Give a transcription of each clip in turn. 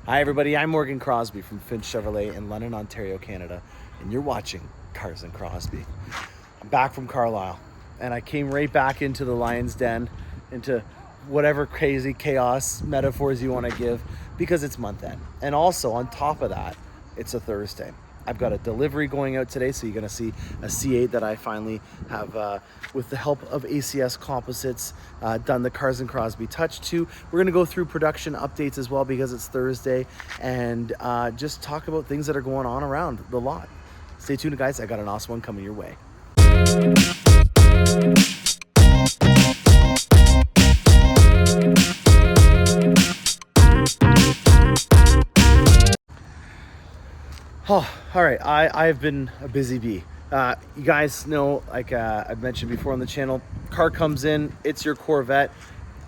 Hi everybody, I'm Morgan Crosbie from Finch Chevrolet in London, Ontario, Canada, and you're watching Cars and Crosbie. I'm back from Carlisle, and I came right back into the Lion's Den, into whatever crazy chaos metaphors you want to give, because it's month end. And also, on top of that, it's a Thursday. I've got a delivery going out today, so you're going to see a C8 that I finally have, with the help of ACS Composites, done the Cars and Crosbie touch to. We're going to go through production updates as well because it's Thursday, and just talk about things that are going on around the lot. Stay tuned, guys. I got an awesome one coming your way. Oh, all right. I've been a busy bee. You guys know, like I've mentioned before on the channel, car comes in, it's your Corvette.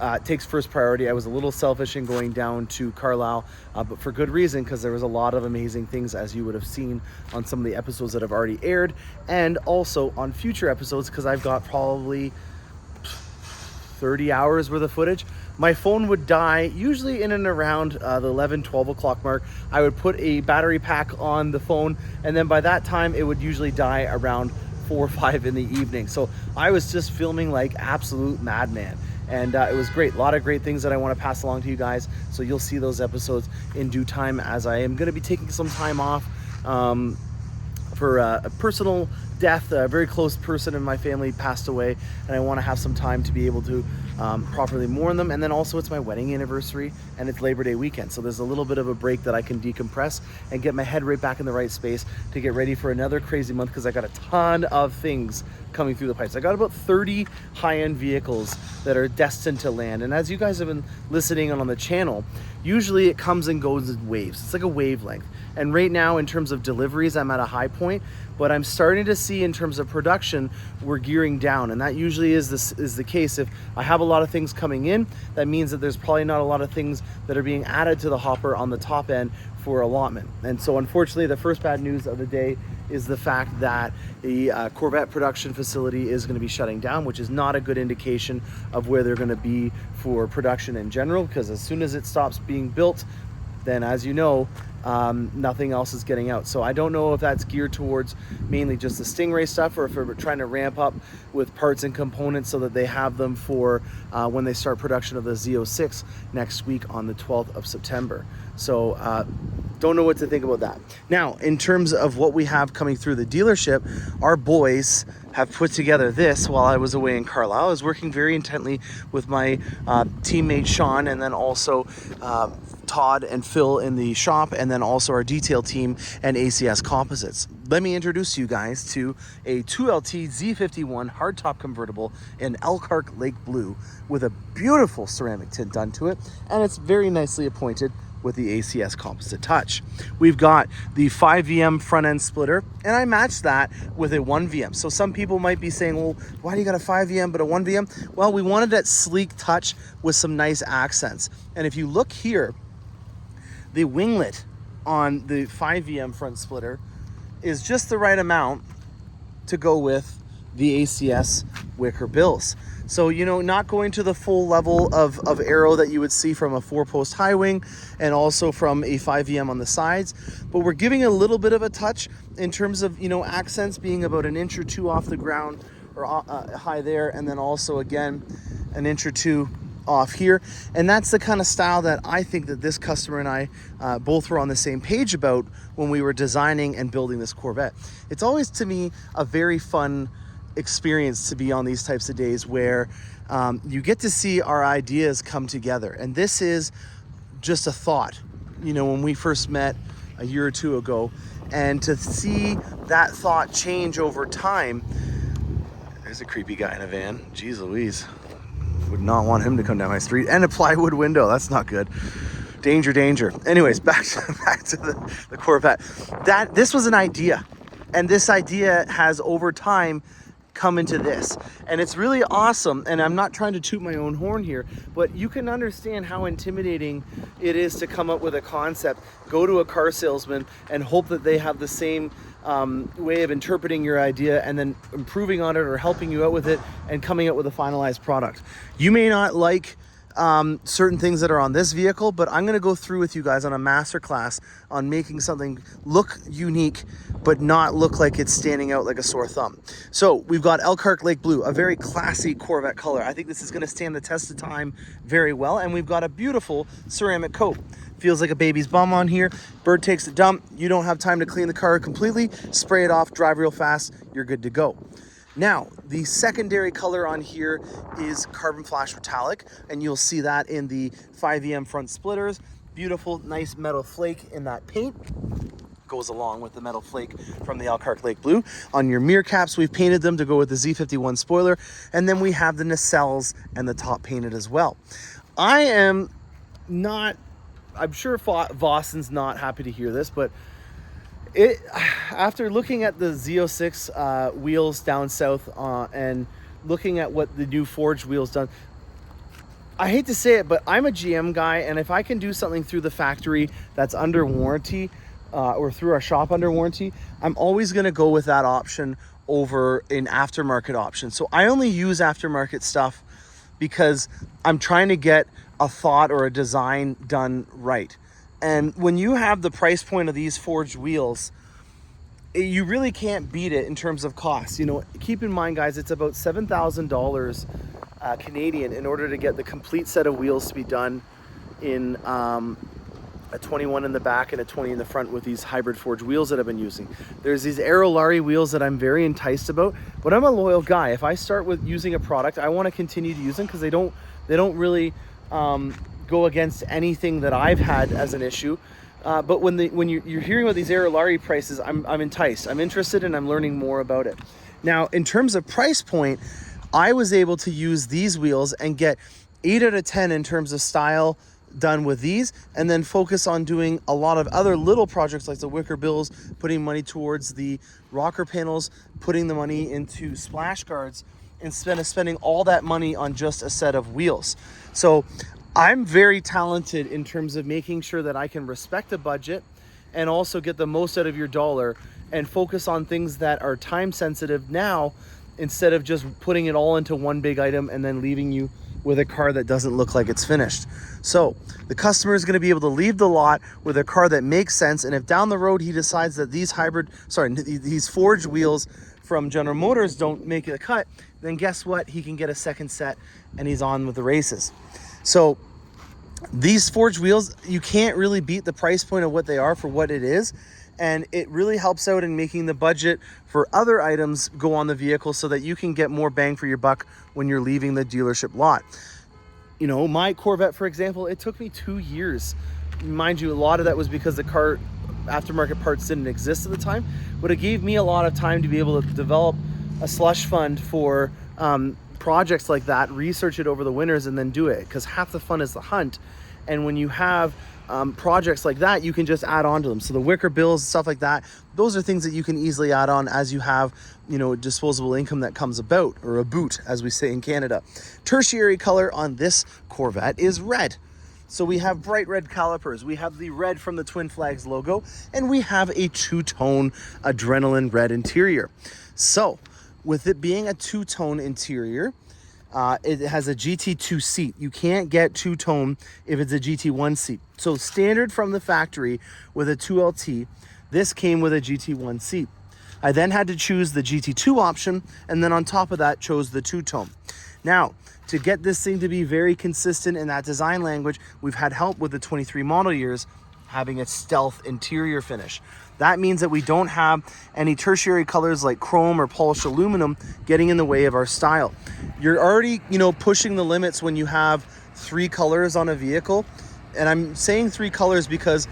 It takes first priority. I was a little selfish in going down to Carlisle, but for good reason, because there was a lot of amazing things, as you would have seen on some of the episodes that have already aired, and also on future episodes, because I've got probably 30 hours worth of footage. My phone would die usually in and around the 11-12 o'clock mark. I would put a battery pack on the phone, and then by that time it would usually die around 4 or 5 in the evening. So I was just filming like absolute madman, and it was great. A lot of great things that I want to pass along to you guys, so you'll see those episodes in due time, as I am going to be taking some time off for a personal death. A very close person in my family passed away, and I want to have some time to be able to properly mourn them. And then also, it's my wedding anniversary and it's Labor Day weekend, so there's a little bit of a break that I can decompress and get my head right back in the right space to get ready for another crazy month, because I got a ton of things coming through the pipes. I got about 30 high-end vehicles that are destined to land, and as you guys have been listening on the channel, usually it comes and goes in waves. It's like a wavelength, and right now in terms of deliveries I'm at a high point, but I'm starting to see in terms of production we're gearing down, and that usually is the case. If I have a lot of things coming in, that means that there's probably not a lot of things that are being added to the hopper on the top end for allotment. And so unfortunately, the first bad news of the day is the fact that the Corvette production facility is going to be shutting down, which is not a good indication of where they're going to be for production in general, because as soon as it stops being built, then, as you know, nothing else is getting out. So I don't know if that's geared towards mainly just the Stingray stuff, or if we're trying to ramp up with parts and components so that they have them for when they start production of the Z06 next week on the 12th of September. So don't know what to think about that. Now, in terms of what we have coming through the dealership, our boys have put together this while I was away in Carlisle. I was working very intently with my teammate Sean, and then also Todd and Phil in the shop, and then also our detail team and ACS Composites. Let me introduce you guys to a 2LT Z51 hardtop convertible in Elkhart Lake Blue with a beautiful ceramic tint done to it, and it's very nicely appointed with the ACS Composite Touch. We've got the 5VM front end splitter, and I matched that with a 1VM. So some people might be saying, well, why do you got a 5VM but a 1VM? Well, we wanted that sleek touch with some nice accents. And if you look here, the winglet on the 5VM front splitter is just the right amount to go with the ACS wicker bills. So, you know, not going to the full level of aero that you would see from a 4-post high wing and also from a 5VM on the sides, but we're giving a little bit of a touch in terms of, you know, accents being about an inch or two off the ground, or high there, and then also again an inch or two off here. And that's the kind of style that I think that this customer and I both were on the same page about when we were designing and building this Corvette. It's always, to me, a very fun experience to be on these types of days where you get to see our ideas come together. And this is just a thought, you know, when we first met a year or two ago, and to see that thought change over time. There's a creepy guy in a van. Jeez Louise. Would not want him to come down my street. And a plywood window. That's not good. Danger, danger. Anyways, back to the Corvette. This was an idea, and this idea has over time come into this, and it's really awesome. And I'm not trying to toot my own horn here, but you can understand how intimidating it is to come up with a concept, go to a car salesman, and hope that they have the same way of interpreting your idea and then improving on it or helping you out with it and coming up with a finalized product. You may not like certain things that are on this vehicle, but I'm going to go through with you guys on a masterclass on making something look unique but not look like it's standing out like a sore thumb. So we've got Elkhart Lake Blue, a very classy Corvette color. I think this is going to stand the test of time very well, and we've got a beautiful ceramic coat. Feels like a baby's bum on here. Bird takes the dump. You don't have time to clean the car completely. Spray it off, drive real fast, you're good to go. Now, the secondary color on here is carbon flash metallic, and you'll see that in the 5EM front splitters. Beautiful, nice metal flake in that paint. Goes along with the metal flake from the Elkhart Lake Blue. On your mirror caps, we've painted them to go with the Z51 spoiler, and then we have the nacelles and the top painted as well. I'm sure Vosson's not happy to hear this, but after looking at the Z06 wheels down south and looking at what the new forged wheels done, I hate to say it, but I'm a GM guy, and if I can do something through the factory that's under warranty or through our shop under warranty, I'm always going to go with that option over an aftermarket option. So I only use aftermarket stuff because I'm trying to get a thought or a design done right. And when you have the price point of these forged wheels, you really can't beat it in terms of cost. You know, keep in mind, guys, it's about $7,000 Canadian in order to get the complete set of wheels to be done in a 21 in the back and a 20 in the front with these hybrid forged wheels that I've been using. There's these Aerolarri wheels that I'm very enticed about, but I'm a loyal guy. If I start with using a product, I want to continue to use them because they don't really go against anything that I've had as an issue. But when you're hearing about these Aerolarri prices, I'm enticed. I'm interested, and I'm learning more about it. Now, in terms of price point, I was able to use these wheels and get 8 out of 10 in terms of style done with these, and then focus on doing a lot of other little projects like the wicker bills, putting money towards the rocker panels, putting the money into splash guards, instead of spending all that money on just a set of wheels. So I'm very talented in terms of making sure that I can respect a budget and also get the most out of your dollar and focus on things that are time sensitive now, instead of just putting it all into one big item and then leaving you with a car that doesn't look like it's finished. So the customer is going to be able to leave the lot with a car that makes sense. And if down the road he decides that these forged wheels from General Motors don't make the cut, then guess what? He can get a second set and he's on with the races. So these forged wheels, you can't really beat the price point of what they are for what it is. And it really helps out in making the budget for other items go on the vehicle so that you can get more bang for your buck when you're leaving the dealership lot. You know, my Corvette, for example, it took me 2 years. Mind you, a lot of that was because the car aftermarket parts didn't exist at the time, but it gave me a lot of time to be able to develop a slush fund for projects like that, research it over the winters, and then do it, because half the fun is the hunt. And when you have projects like that, you can just add on to them. So the wicker bills and stuff like that, those are things that you can easily add on as you have, you know, disposable income that comes about, or a boot, as we say in Canada. Tertiary color on this Corvette is red. So we have bright red calipers, we have the red from the Twin Flags logo, and we have a two-tone adrenaline red interior. So with it being a two-tone interior, it has a GT2 seat. You can't get two-tone if it's a GT1 seat. So standard from the factory with a 2LT, this came with a GT1 seat. I then had to choose the GT2 option, and then on top of that chose the two-tone. Now, to get this thing to be very consistent in that design language, we've had help with the 23 model years having a stealth interior finish. That means that we don't have any tertiary colors like chrome or polished aluminum getting in the way of our style. You're already, you know, pushing the limits when you have 3 colors on a vehicle. And I'm saying 3 colors because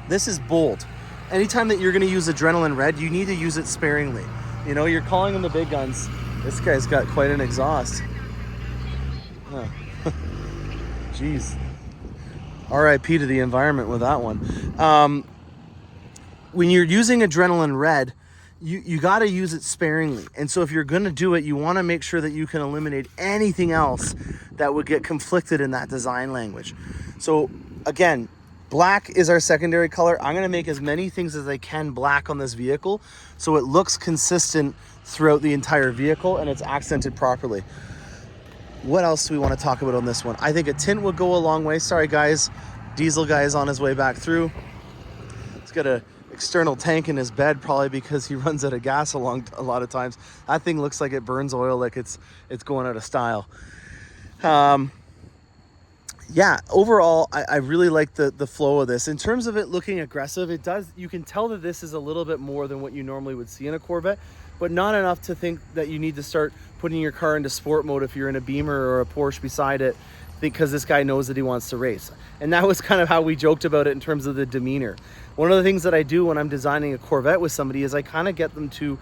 this is bold. Anytime that you're going to use adrenaline red, you need to use it sparingly. You know, you're calling them the big guns. This guy's got quite an exhaust. Oh. Jeez. RIP to the environment with that one. When you're using adrenaline red, you got to use it sparingly. And so if you're going to do it, you want to make sure that you can eliminate anything else that would get conflicted in that design language. So again, black is our secondary color. I'm going to make as many things as I can black on this vehicle so it looks consistent throughout the entire vehicle and it's accented properly. What else do we want to talk about on this one? I think a tint would go a long way. Sorry guys, diesel guy is on his way back through. He's got a external tank in his bed, probably because he runs out of gas a lot of times. That thing looks like it burns oil, like it's going out of style. Yeah, overall, I really like the flow of this. In terms of it looking aggressive, you can tell that this is a little bit more than what you normally would see in a Corvette, but not enough to think that you need to start putting your car into sport mode if you're in a Beamer or a Porsche beside it, because this guy knows that he wants to race. And that was kind of how we joked about it in terms of the demeanor. One of the things that I do when I'm designing a Corvette with somebody is I kind of get them to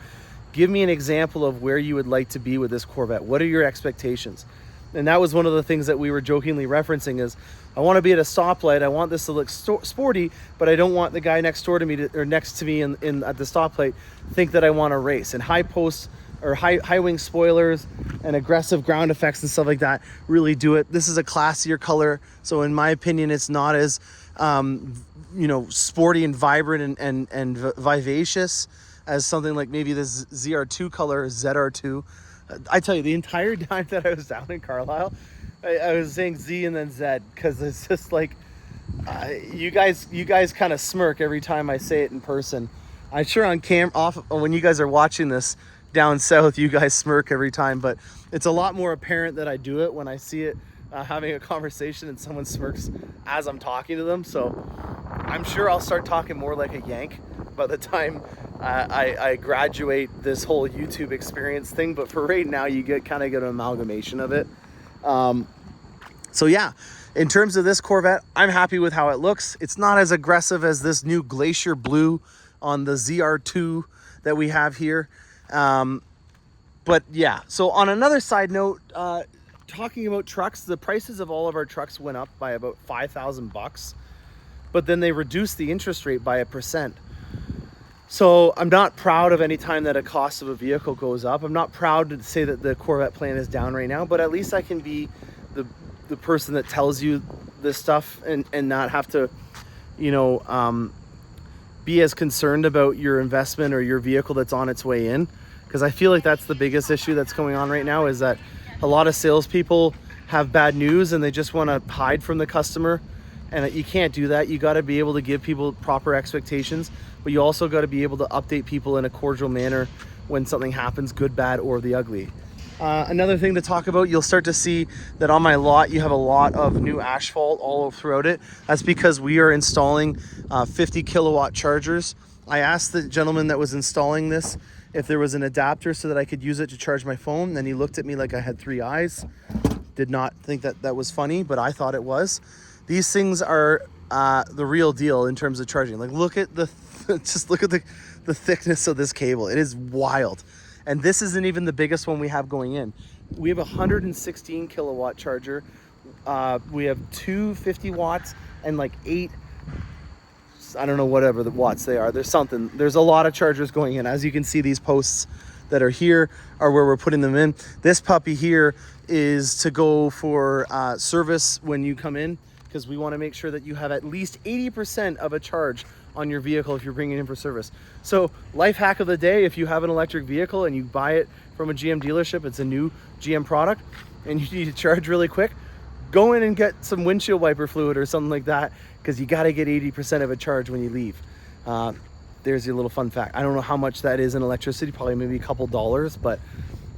give me an example of where you would like to be with this Corvette. What are your expectations? And that was one of the things that we were jokingly referencing is, I want to be at a stoplight. I want this to look sporty, but I don't want the guy next door to me or next to me at the stoplight think that I want to race. And high posts or high wing spoilers and aggressive ground effects and stuff like that really do it. This is a classier color, so in my opinion, it's not as sporty and vibrant and vivacious as something like maybe this ZR2 color, ZR2. I tell you, the entire time that I was down in Carlisle, I was saying Z and then Z, because it's just like, you guys kind of smirk every time I say it in person. I'm sure on when you guys are watching this down south, you guys smirk every time, but it's a lot more apparent that I do it when I see it having a conversation and someone smirks as I'm talking to them. So I'm sure I'll start talking more like a Yank by the time I graduate this whole YouTube experience thing. But for right now, you get an amalgamation of it. So yeah, in terms of this Corvette, I'm happy with how it looks. It's not as aggressive as this new Glacier Blue on the ZR2 that we have here. But yeah, so on another side note, talking about trucks, the prices of all of our trucks went up by about $5,000, but then they reduced the interest rate by 1%. So I'm not proud of any time that a cost of a vehicle goes up. I'm not proud to say that the Corvette plan is down right now, but at least I can be the person that tells you this stuff and not have to, be as concerned about your investment or your vehicle that's on its way in. Because I feel like that's the biggest issue that's going on right now, is that a lot of salespeople have bad news and they just want to hide from the customer. And you can't do that. You got to be able to give people proper expectations, but you also got to be able to update people in a cordial manner when something happens, good, bad, or the ugly. Another thing to talk about, you'll start to see that on my lot, you have a lot of new asphalt all throughout it. That's because we are installing 50 kilowatt chargers. I asked the gentleman that was installing this if there was an adapter so that I could use it to charge my phone. Then he looked at me like I had 3 eyes. Did not think that was funny, but I thought it was. These things are the real deal in terms of charging. Like, look at just look at the thickness of this cable. It is wild. And this isn't even the biggest one we have going in. We have a 116 kilowatt charger. We have 250 watts and like 8, I don't know, whatever the watts they are. There's a lot of chargers going in. As you can see, these posts that are here are where we're putting them in. This puppy here is to go for service when you come in, because we want to make sure that you have at least 80% of a charge on your vehicle if you're bringing it in for service. So life hack of the day, if you have an electric vehicle and you buy it from a GM dealership, it's a new GM product, and you need to charge really quick, go in and get some windshield wiper fluid or something like that, because you got to get 80% of a charge when you leave. There's your little fun fact. I don't know how much that is in electricity, probably maybe a couple dollars, but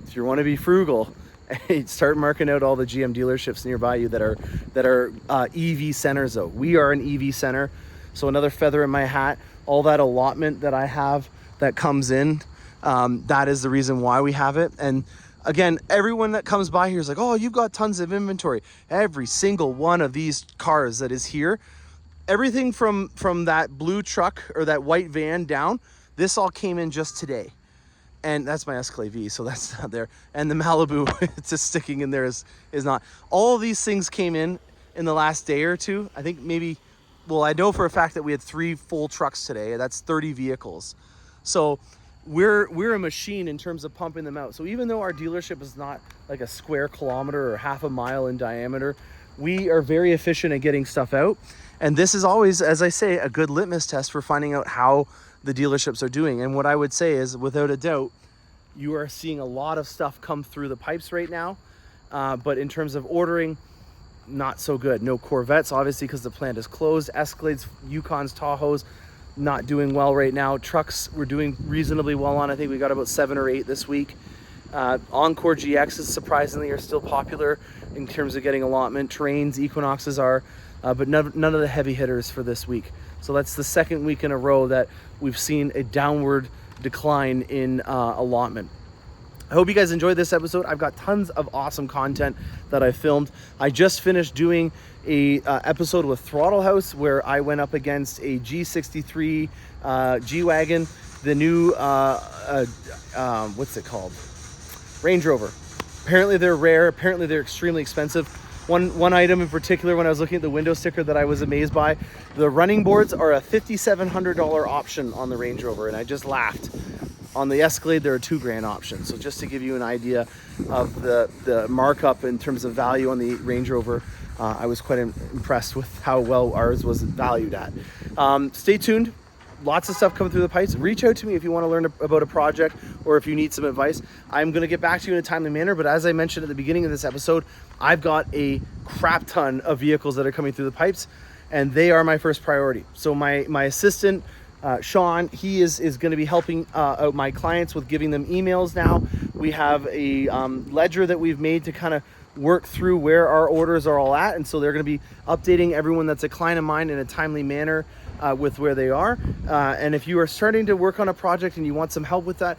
if you want to be frugal, start marking out all the GM dealerships nearby you that are EV centers. Though we are an EV center, so another feather in my hat. All that allotment that I have that comes in, that is the reason why we have it. And again, everyone that comes by here is like, oh, you've got tons of inventory. Every single one of these cars that is here, everything from that blue truck or that white van down, this all came in just today. And that's my Escalade V, so that's not there. And the Malibu, it's just sticking in there, is not. All of these things came in the last day or two. I think maybe, well, I know for a fact that we had 3 full trucks today. That's 30 vehicles. So we're a machine in terms of pumping them out. So even though our dealership is not like a square kilometer or half a mile in diameter, we are very efficient at getting stuff out. And this is always, as I say, a good litmus test for finding out how the dealerships are doing. And what I would say is, without a doubt, you are seeing a lot of stuff come through the pipes right now. but in terms of ordering, not so good. No Corvettes, obviously, because the plant is closed. Escalades, Yukons, Tahoes, not doing well right now. Trucks we're doing reasonably well on. I think we got about 7 or 8 this week. Encore GXs surprisingly are still popular in terms of getting allotment. Terrains, Equinoxes are, but none of the heavy hitters for this week. So that's the second week in a row that we've seen a downward decline in allotment. I hope you guys enjoyed this episode. I've got tons of awesome content that I filmed. I just finished doing a episode with Throttle House where I went up against a G63 G-Wagon, the new, what's it called? Range Rover. Apparently they're rare. Apparently they're extremely expensive. One item in particular, when I was looking at the window sticker that I was amazed by, the running boards are a $5,700 option on the Range Rover, and I just laughed. On the Escalade, they're a $2,000 option. So just to give you an idea of the markup in terms of value on the Range Rover, I was quite impressed with how well ours was valued at. Stay tuned. Lots of stuff coming through the pipes. Reach out to me if you want to learn about a project or if you need some advice. I'm going to get back to you in a timely manner, but as I mentioned at the beginning of this episode, I've got a crap ton of vehicles that are coming through the pipes, and they are my first priority. So my assistant, Sean, he is going to be helping out my clients with giving them emails now. We have a ledger that we've made to kind of work through where our orders are all at, and so they're going to be updating everyone that's a client of mine in a timely manner with where they are. And if you are starting to work on a project and you want some help with that,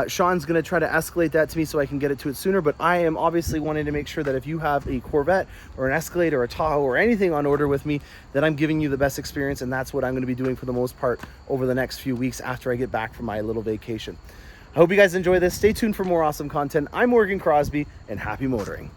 Sean's going to try to escalate that to me so I can get it to it sooner. But I am obviously wanting to make sure that if you have a Corvette or an Escalade or a Tahoe or anything on order with me, that I'm giving you the best experience, and that's what I'm going to be doing for the most part over the next few weeks after I get back from my little vacation. I hope you guys enjoy this. Stay tuned for more awesome content. I'm Morgan Crosbie, and happy motoring.